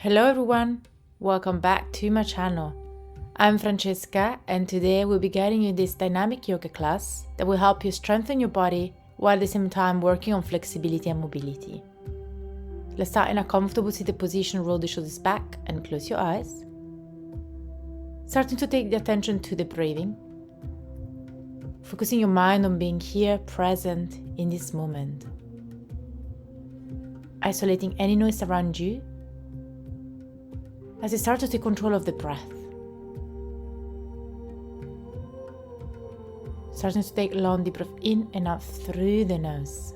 Hello everyone, welcome back to my channel. I'm Francesca and today we'll be guiding you this dynamic yoga class that will help you strengthen your body while at the same time working on flexibility and mobility. Let's start in a comfortable seated position, roll the shoulders back and close your eyes. Starting to take the attention to the breathing, focusing your mind on being here, present in this moment. Isolating any noise around you as you start to take control of the breath. Starting to take long deep breath in and out through the nose.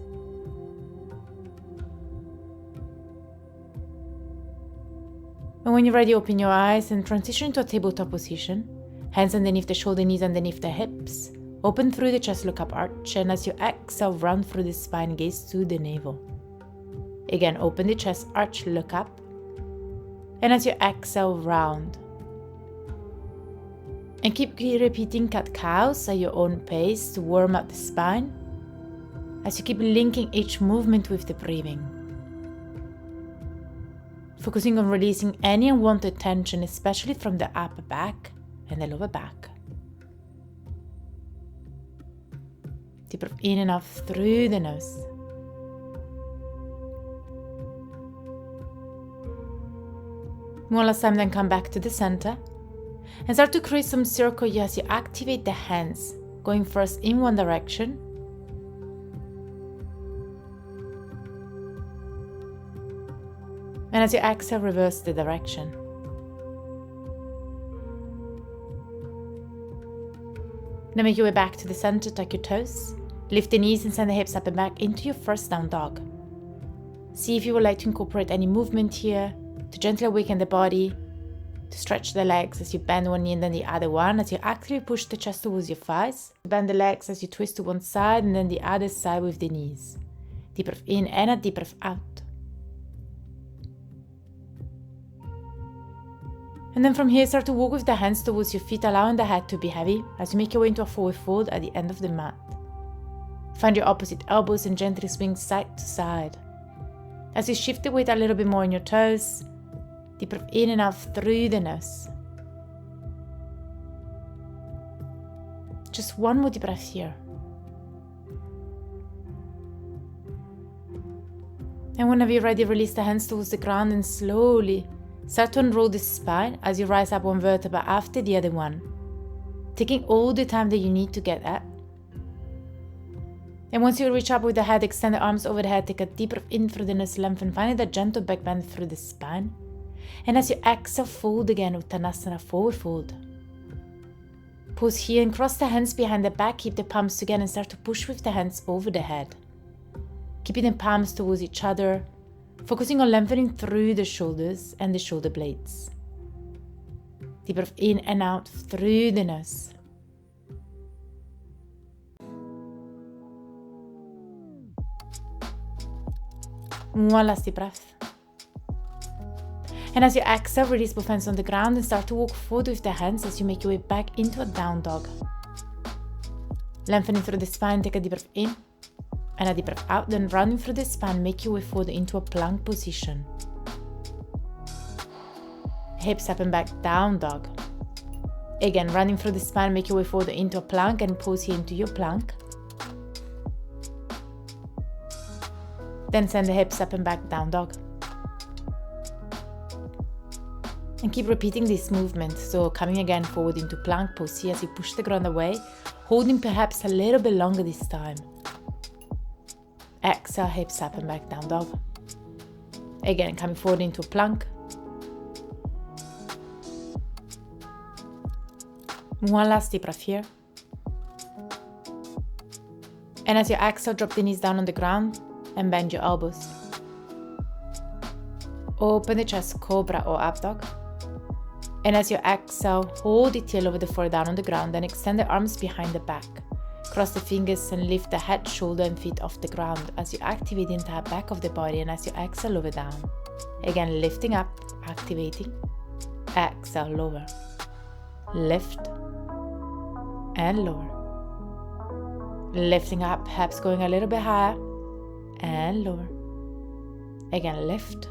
And when you're ready, open your eyes and transition into a tabletop position. Hands underneath the shoulder, knees underneath the hips. Open through the chest, look up, arch, and as you exhale, round through the spine, gaze to the navel. Again, open the chest, arch, look up. And as you exhale, round. And keep repeating cat-cows at your own pace to warm up the spine as you keep linking each movement with the breathing. Focusing on releasing any unwanted tension, especially from the upper back and the lower back. Deep breath in and out through the nose. One last time, then come back to the center and start to create some circle as you activate the hands, going first in one direction and as you exhale, reverse the direction. Then make your way back to the center, tuck your toes, lift the knees and send the hips up and back into your first down dog. See if you would like to incorporate any movement here to gently awaken the body, to stretch the legs as you bend one knee and then the other one, as you actively push the chest towards your thighs. Bend the legs as you twist to one side and then the other side with the knees. Deep breath in and a deep breath out. And then from here, start to walk with the hands towards your feet, allowing the head to be heavy as you make your way into a forward fold at the end of the mat. Find your opposite elbows and gently swing side to side. As you shift the weight a little bit more on your toes, deep breath in and out through the nose. Just one more deep breath here. And whenever you're ready, release the hands towards the ground and slowly start to unroll the spine as you rise up one vertebra after the other one, taking all the time that you need to get that. And once you reach up with the head, extend the arms over the head, take a deep breath in through the nose, lengthen, finding that gentle back bend through the spine. And as you exhale, fold again, Uttanasana, forward fold. Pause here and cross the hands behind the back, keep the palms together and start to push with the hands over the head. Keeping the palms towards each other, focusing on lengthening through the shoulders and the shoulder blades. Deep breath in and out through the nose. One last deep breath. And as you exhale, release both hands on the ground and start to walk forward with the hands as you make your way back into a down dog. Lengthening through the spine, take a deep breath in and a deep breath out, then rounding through the spine, make your way forward into a plank position. Hips up and back, down dog. Again, running through the spine, make your way forward into a plank and pose here into your plank. Then send the hips up and back, down dog. And keep repeating this movement. So coming again forward into plank pose here as you push the ground away, holding perhaps a little bit longer this time. Exhale, hips up and back, down dog. Again, coming forward into a plank. One last deep breath here. And as you exhale, drop the knees down on the ground and bend your elbows. Open the chest, cobra or up dog. And as you exhale, hold the tail over the floor down on the ground, then extend the arms behind the back. Cross the fingers and lift the head, shoulder and feet off the ground as you activate the entire back of the body, and as you exhale, lower down. Again, lifting up, activating. Exhale, lower. Lift and lower. Lifting up, perhaps going a little bit higher and lower. Again, lift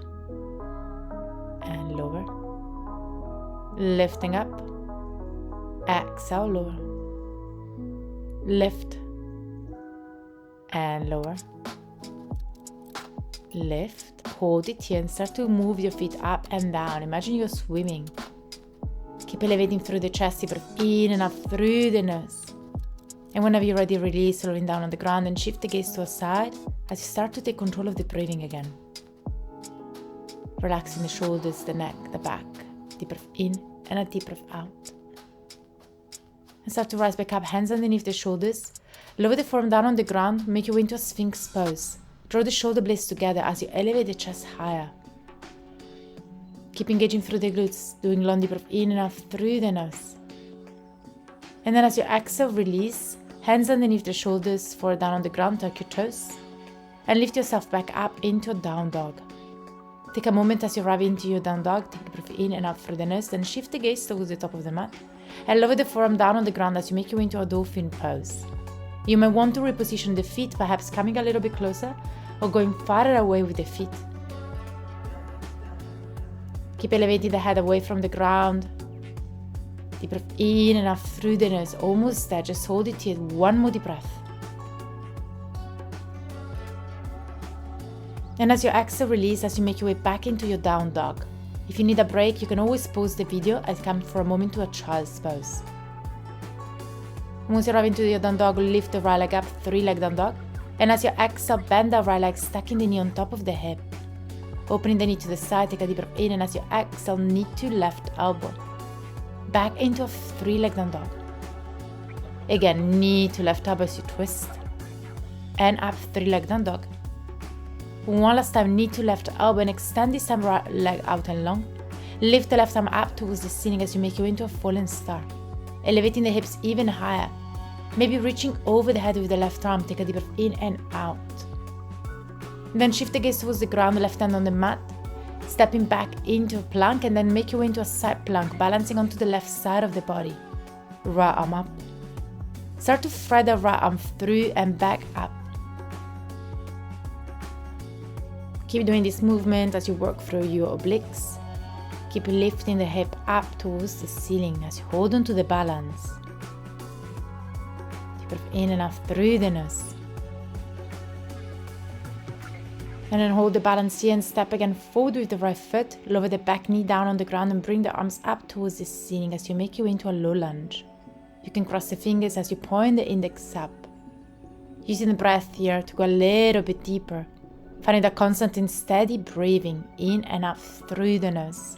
and lower. Lifting up. Exhale, lower. Lift and lower. Lift, hold it here and start to move your feet up and down. Imagine you're swimming. Keep elevating through the chest, deep breath in and up through the nose. And whenever you're ready, release, slowing down on the ground and shift the gaze to a side as you start to take control of the breathing again. Relaxing the shoulders, the neck, the back. Deep breath in and a deep breath out. And start to rise back up, hands underneath the shoulders. Lower the forearm down on the ground, make your way into a Sphinx pose. Draw the shoulder blades together as you elevate the chest higher. Keep engaging through the glutes, doing long deep breath in and out through the nose. And then as you exhale, release, hands underneath the shoulders, forehead down on the ground, tuck your toes. And lift yourself back up into a down dog. Take a moment as you arrive into your down dog, take a breath in and out through the nose, then shift the gaze towards the top of the mat. And lower the forearm down on the ground as you make your way into a dolphin pose. You may want to reposition the feet, perhaps coming a little bit closer or going farther away with the feet. Keep elevating the head away from the ground. Deep breath in and out through the nose, almost there, just hold it here, one more deep breath. And as you exhale, release as you make your way back into your down dog. If you need a break, you can always pause the video and come for a moment to a child's pose. Once you arrive into your down dog, lift the right leg up, 3-leg down dog. And as you exhale, bend the right leg, stacking the knee on top of the hip. Opening the knee to the side, take a deep breath in, and as you exhale, knee to left elbow. Back into a 3-leg down dog. Again, knee to left elbow as you twist. And up, 3-leg down dog. One last time, knee to left elbow, and extend this time right leg out and long. Lift the left arm up towards the ceiling as you make your way into a fallen star. Elevating the hips even higher. Maybe reaching over the head with the left arm, take a deep breath in and out. Then shift the gaze towards the ground, left hand on the mat. Stepping back into a plank and then make your way into a side plank, balancing onto the left side of the body. Right arm up. Start to thread the right arm through and back up. Keep doing this movement as you work through your obliques. Keep lifting the hip up towards the ceiling as you hold on to the balance. Deep breath in and out through the nose. And then hold the balance here and step again forward with the right foot. Lower the back knee down on the ground and bring the arms up towards the ceiling as you make your way into a low lunge. You can cross the fingers as you point the index up. Using the breath here to go a little bit deeper. Finding that constant and steady breathing in and out through the nose.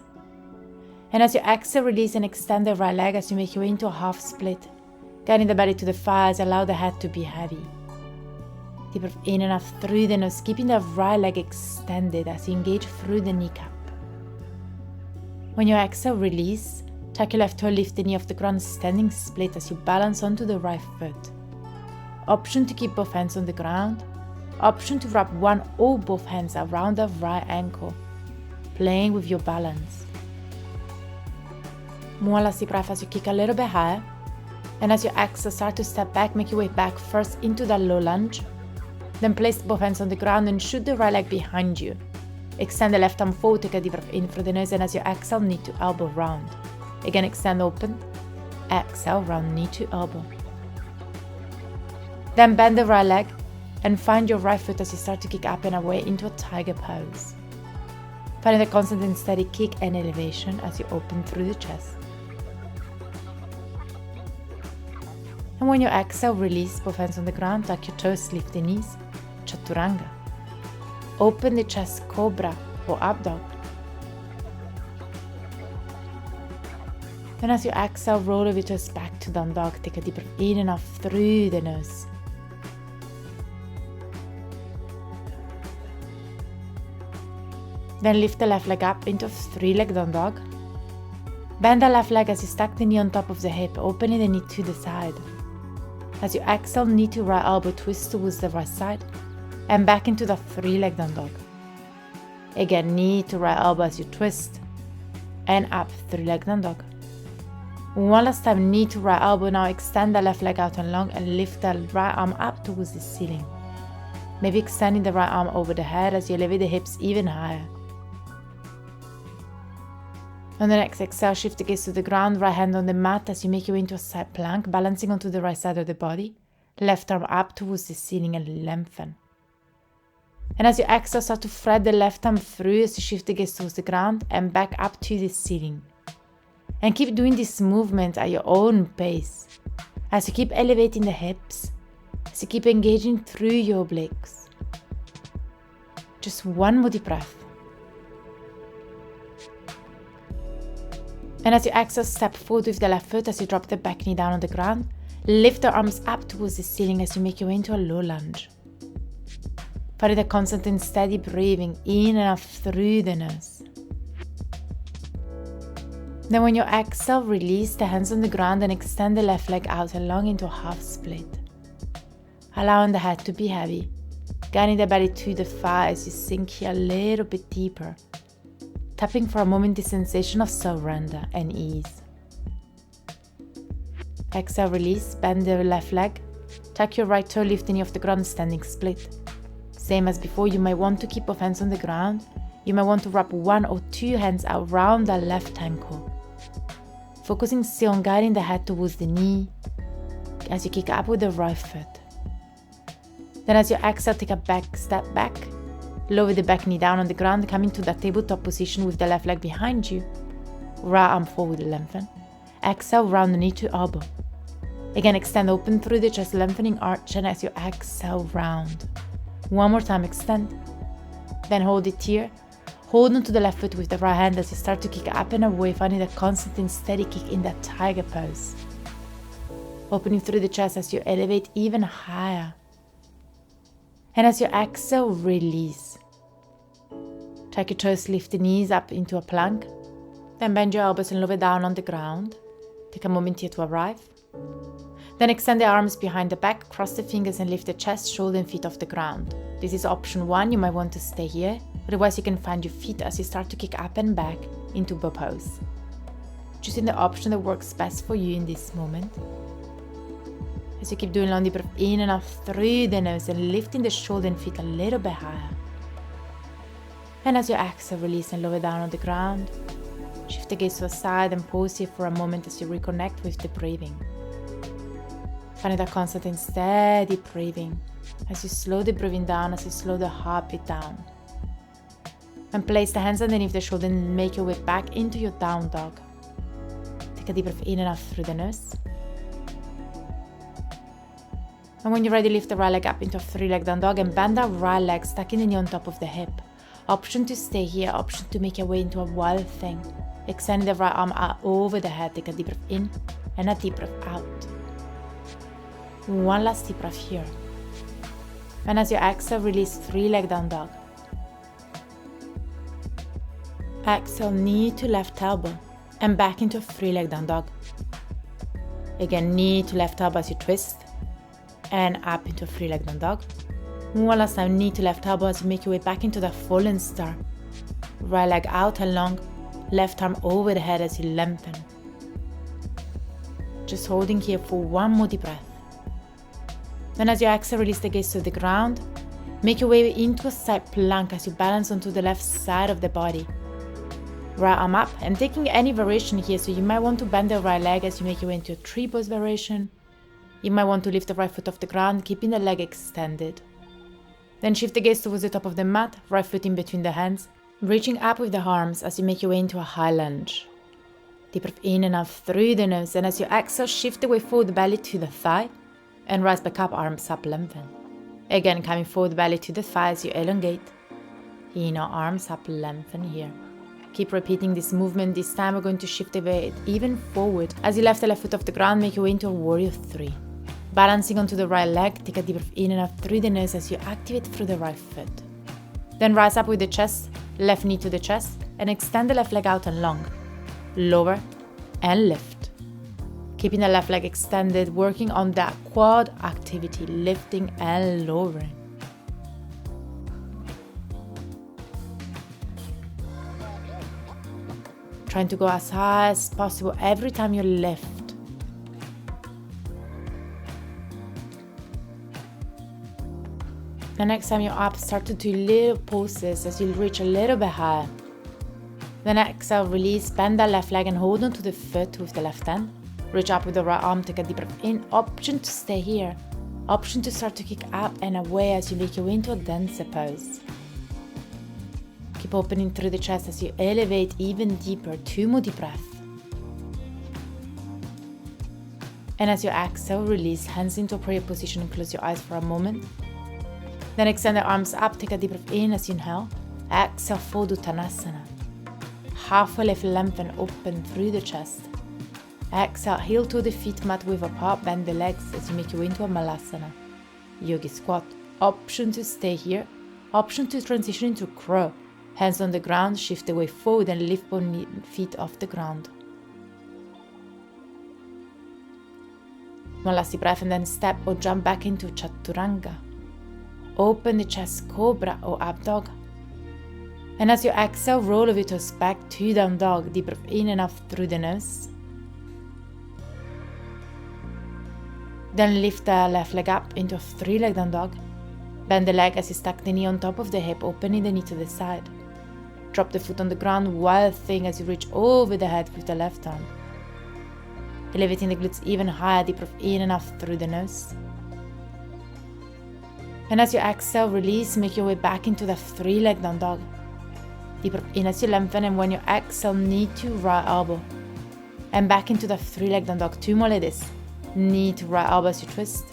And as you exhale, release and extend the right leg as you make your way into a half split. Guiding the belly to the thighs, allow the head to be heavy. Deep breath in and out through the nose, keeping the right leg extended as you engage through the kneecap. When you exhale, release. Tuck your left toe, lift the knee off the ground, standing split as you balance onto the right foot. Option to keep both hands on the ground. Option to wrap one or both hands around the right ankle, playing with your balance. One last deep breath as you kick a little bit higher. And as you exhale, start to step back, make your way back first into that low lunge. Then place both hands on the ground and shoot the right leg behind you. Extend the left arm forward, take a deep breath in through the nose, and as you exhale, knee to elbow round. Again, extend open. Exhale, round knee to elbow. Then bend the right leg and find your right foot as you start to kick up and away into a tiger pose. Finding the constant and steady kick and elevation as you open through the chest. And when you exhale, release both hands on the ground, tuck your toes, lift the knees, chaturanga. Open the chest, cobra or up dog. Then as you exhale, roll over your toes back to down dog, take a deep breath in and out through the nose. Then lift the left leg up into a 3-leg down dog. Bend the left leg as you stack the knee on top of the hip, opening the knee to the side. As you exhale, knee to right elbow, twist towards the right side, and back into the 3-leg down dog. Again, knee to right elbow as you twist, and up, 3-leg down dog. One last time, knee to right elbow, now extend the left leg out and long, and lift the right arm up towards the ceiling. Maybe extending the right arm over the head as you elevate the hips even higher. On the next exhale, shift the gaze to the ground, right hand on the mat as you make your way into a side plank, balancing onto the right side of the body. Left arm up towards the ceiling and lengthen. And as you exhale, start to thread the left arm through as you shift the gaze towards the ground and back up to the ceiling. And keep doing this movement at your own pace. As you keep elevating the hips, as you keep engaging through your obliques. Just one more deep breath. And as you exhale, step forward with the left foot as you drop the back knee down on the ground. Lift the arms up towards the ceiling as you make your way into a low lunge. Find a constant and steady breathing in and out through the nose. Then when you exhale, release the hands on the ground and extend the left leg out along into a half split. Allowing the head to be heavy, guiding the belly to the thigh as you sink here a little bit deeper, tapping for a moment the sensation of surrender and ease. Exhale, release, bend the left leg, tuck your right toe, lift the knee off the ground, standing split. Same as before, you might want to keep both hands on the ground. You might want to wrap one or two hands around the left ankle. Focusing still on guiding the head towards the knee as you kick up with the right foot. Then as you exhale, take a back step back. Lower the back knee down on the ground, coming to that tabletop position with the left leg behind you. Right arm forward, lengthen. Exhale, round the knee to elbow. Again, extend open through the chest, lengthening arch, and as you exhale, round. One more time, extend. Then hold it here. Hold on to the left foot with the right hand as you start to kick up and away, finding a constant and steady kick in that tiger pose. Opening through the chest as you elevate even higher. And as you exhale, release. Tuck your toes, lift the knees up into a plank. Then bend your elbows and lower down on the ground. Take a moment here to arrive. Then extend the arms behind the back, cross the fingers and lift the chest, shoulder and feet off the ground. This is option 1, you might want to stay here. Otherwise you can find your feet as you start to kick up and back into bow pose. Choosing the option that works best for you in this moment. As you keep doing long deep breath in and out through the nose and lifting the shoulder and feet a little bit higher. And as you exhale, release and lower down on the ground. Shift the gaze to the side and pause here for a moment as you reconnect with the breathing. Find that constant and steady breathing as you slow the breathing down, as you slow the heartbeat down. And place the hands underneath the shoulder and make your way back into your down dog. Take a deep breath in and out through the nose. And when you're ready, lift the right leg up into a 3-leg down dog and bend that right leg, stacking the knee on top of the hip. Option to stay here, option to make your way into a wild thing. Extend the right arm out over the head, take a deep breath in and a deep breath out. One last deep breath here. And as you exhale, release 3-leg down dog. Exhale, knee to left elbow and back into a 3-leg down dog. Again, knee to left elbow as you twist and up into a 3-leg down dog. One last time, knee to left elbow as you make your way back into that fallen star. Right leg out and long, left arm over the head as you lengthen. Just holding here for one more deep breath. Then as you exhale, release the gaze to the ground. Make your way into a side plank as you balance onto the left side of the body. Right arm up and taking any variation here, so you might want to bend the right leg as you make your way into a tree pose variation. You might want to lift the right foot off the ground, keeping the leg extended. Then shift the gaze towards the top of the mat, right foot in between the hands, reaching up with the arms as you make your way into a high lunge. Deep breath in and out through the nose, and as you exhale, shift the way forward, belly to the thigh, and rise back up, arms up, lengthen. Again, coming forward, belly to the thigh as you elongate. Inner arms up, lengthen here. Keep repeating this movement. This time we're going to shift the weight even forward. As you lift the left foot off the ground, make your way into a warrior 3. Balancing onto the right leg, take a deep breath in and out through the nose as you activate through the right foot. Then rise up with the chest, left knee to the chest, and extend the left leg out and long. Lower and lift. Keeping the left leg extended, working on that quad activity, lifting and lowering. Trying to go as high as possible every time you lift. The next time you're up, start to do little poses as you reach a little bit higher. Then exhale, release, bend the left leg and hold onto the foot with the left hand. Reach up with the right arm, take a deep breath in. Option to stay here. Option to start to kick up and away as you make your way into a dancer pose. Keep opening through the chest as you elevate even deeper. 2 more deep breaths. And as you exhale, release, hands into a prayer position and close your eyes for a moment. Then extend the arms up, take a deep breath in as you inhale. Exhale, fold Uttanasana. Halfway lift, lengthen, open through the chest. Exhale, heel to the feet, mat width apart, bend the legs as you make your way into a Malasana. Yogi squat. Option to stay here. Option to transition into crow. Hands on the ground, shift the weight forward and lift both feet off the ground. One last deep breath and then step or jump back into Chaturanga. Open the chest, Cobra or Up Dog. And as you exhale, roll over your toes back to Down Dog. Deep breath in and out through the nose. Then lift the left leg up into a 3-leg Down Dog. Bend the leg as you stack the knee on top of the hip, opening the knee to the side. Drop the foot on the ground, wild thing as you reach over the head with the left arm. Elevating the glutes even higher, deep breath in and out through the nose. And as you exhale, release, make your way back into the 3-leg Down Dog. Deep breath in as you lengthen, and when you exhale, knee to right elbow. And back into the 3-leg Down Dog. 2 more like this. Knee to right elbow as you twist.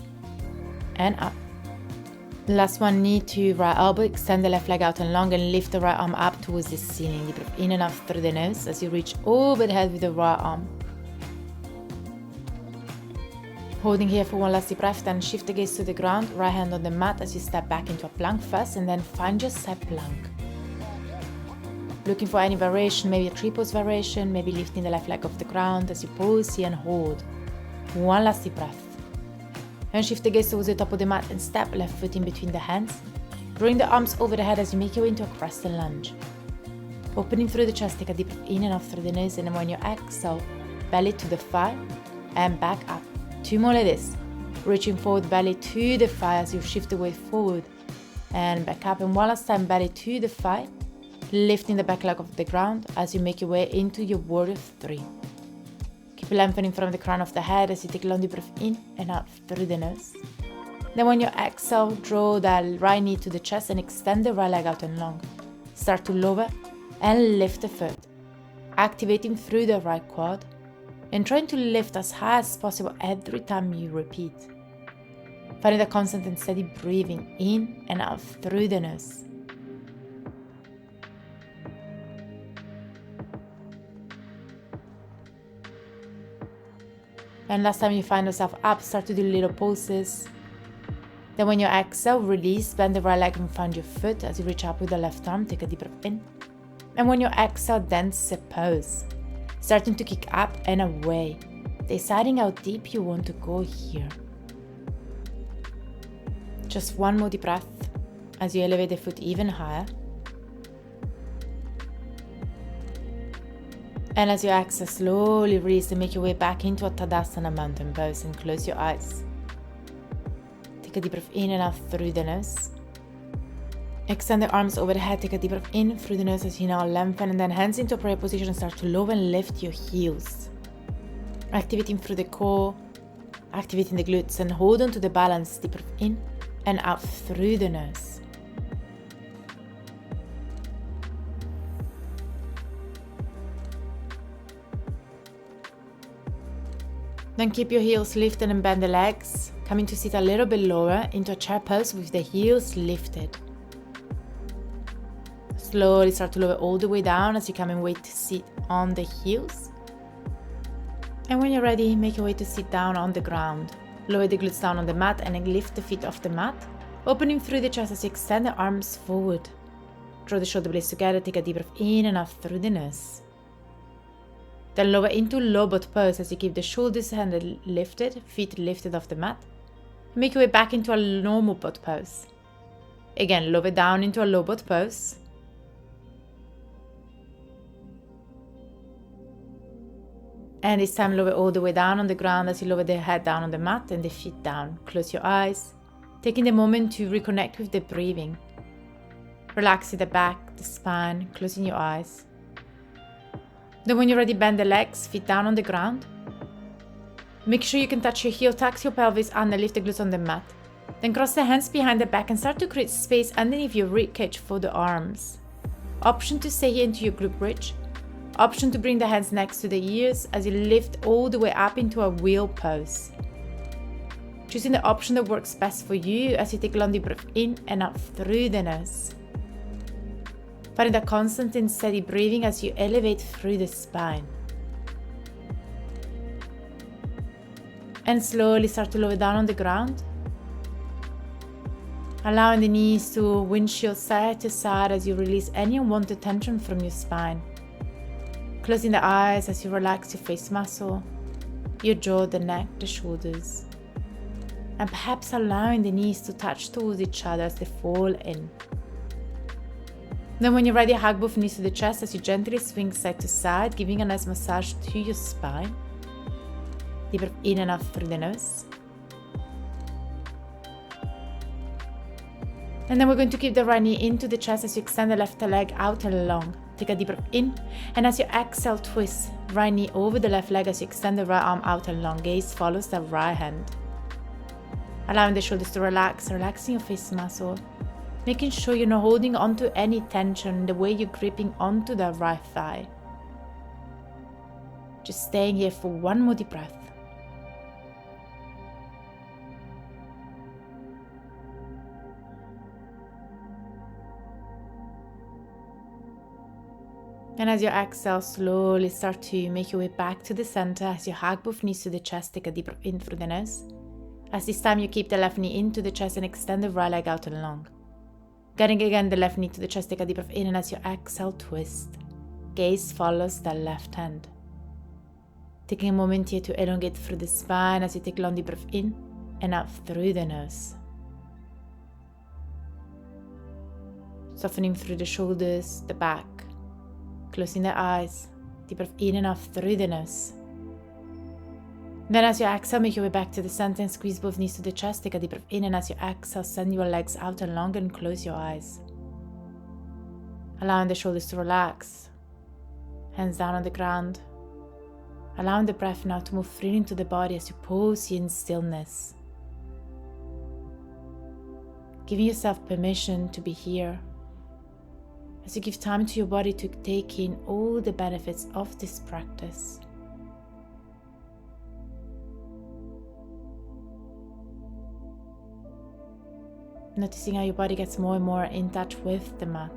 And up. Last one, knee to right elbow. Extend the left leg out and long and lift the right arm up towards the ceiling. Deep breath in and out through the nose as you reach over the head with the right arm. Holding here for one last deep breath, then shift the gaze to the ground, right hand on the mat as you step back into a plank first, and then find your side plank. Looking for any variation, maybe a tripod variation, maybe lifting the left leg off the ground as you pause here and hold. One last deep breath. And shift the gaze towards the top of the mat and step left foot in between the hands. Drawing the arms over the head as you make your way into a crescent lunge. Opening through the chest, take a deep breath in and out through the nose, and then when you exhale, belly to the thigh and back up. 2 more like this. Reaching forward, belly to the thigh as you shift the weight forward and back up. And one last time, belly to the thigh, lifting the back leg off the ground as you make your way into your warrior 3. Keep lengthening from the crown of the head as you take a long deep breath in and out through the nose. Then when you exhale, draw the right knee to the chest and extend the right leg out and long. Start to lower and lift the foot, activating through the right quad and trying to lift as high as possible every time you repeat. Finding the constant and steady breathing in and out through the nose. And last time you find yourself up, start to do little pulses. Then when you exhale, release, bend the right leg and find your foot as you reach up with the left arm, take a deep breath in. And when you exhale, dancer pose. Starting to kick up and away, deciding how deep you want to go here. Just one more deep breath as you elevate the foot even higher. And as you exhale, slowly release and make your way back into a Tadasana mountain pose and close your eyes. Take a deep breath in and out through the nose. Extend the arms over the head, take a deep breath in through the nose as you now lengthen, and then hands into prayer position and start to lower and lift your heels. Activating through the core, activating the glutes, and hold on to the balance, deep breath in and out through the nose. Then keep your heels lifted and bend the legs, coming to sit a little bit lower into a chair pose with the heels lifted. Slowly start to lower all the way down as you come and wait to sit on the heels. And when you're ready, make your way to sit down on the ground. Lower the glutes down on the mat and then lift the feet off the mat, opening through the chest as you extend the arms forward. Draw the shoulder blades together, take a deep breath in and out through the nose. Then lower into low boat pose as you keep the shoulders and lifted, feet lifted off the mat. Make your way back into a normal boat pose. Again, lower down into a low boat pose. And this time lower all the way down on the ground as you lower the head down on the mat and the feet down. Close your eyes, taking the moment to reconnect with the breathing. Relaxing the back, the spine, closing your eyes. Then when you're ready, bend the legs, feet down on the ground. Make sure you can touch your heel, tuck your pelvis under, lift the glutes on the mat. Then cross the hands behind the back and start to create space underneath your ribcage for the arms. Option to stay here into your glute bridge. Option to bring the hands next to the ears as you lift all the way up into a wheel pose. Choosing the option that works best for you as you take a long deep breath in and out through the nose. Find that constant and steady breathing as you elevate through the spine. And slowly start to lower down on the ground. Allowing the knees to windshield side to side as you release any unwanted tension from your spine. Closing the eyes as you relax your face muscle, your jaw, the neck, the shoulders. And perhaps allowing the knees to touch towards each other as they fall in. Then when you're ready, hug both knees to the chest as you gently swing side to side, giving a nice massage to your spine. Deep breath in and out through the nose. And then we're going to keep the right knee into the chest as you extend the left leg out and long. Take a deep breath in, and as you exhale, twist right knee over the left leg as you extend the right arm out and long. Gaze follows the right hand. Allowing the shoulders to relax, relaxing your face muscle. Making sure you're not holding onto any tension the way you're gripping onto the right thigh. Just staying here for one more deep breath. And as you exhale, slowly start to make your way back to the center as you hug both knees to the chest. Take a deep breath in through the nose. As this time you keep the left knee into the chest and extend the right leg out and long. Getting again the left knee to the chest, take a deep breath in, and as you exhale, twist. Gaze follows the left hand. Taking a moment here to elongate through the spine as you take a long deep breath in and out through the nose. Softening through the shoulders, the back. Closing the eyes, deep breath in and out through the nose. Then as you exhale, make your way back to the center and squeeze both knees to the chest. Take a deep breath in, and as you exhale, send your legs out and long and close your eyes. Allowing the shoulders to relax. Hands down on the ground. Allowing the breath now to move freely into the body as you pause here in stillness. Giving yourself permission to be here. As you give time to your body to take in all the benefits of this practice. Noticing how your body gets more and more in touch with the mat.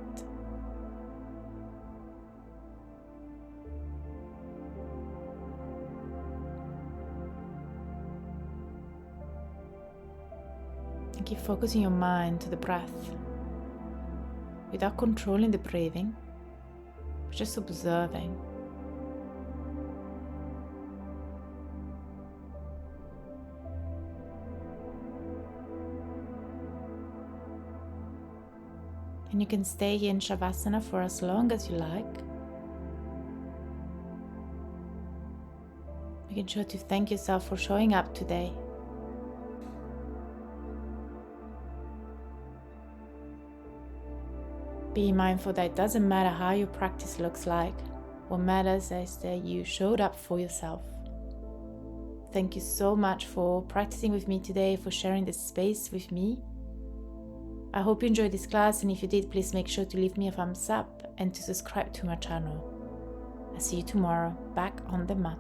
And keep focusing your mind to the breath. Without controlling the breathing, just observing. And you can stay here in Shavasana for as long as you like. Making sure to thank yourself for showing up today. Be mindful that it doesn't matter how your practice looks like. What matters is that you showed up for yourself. Thank you so much for practicing with me today, for sharing this space with me. I hope you enjoyed this class, and if you did, please make sure to leave me a thumbs up and to subscribe to my channel. I'll see you tomorrow, back on the mat.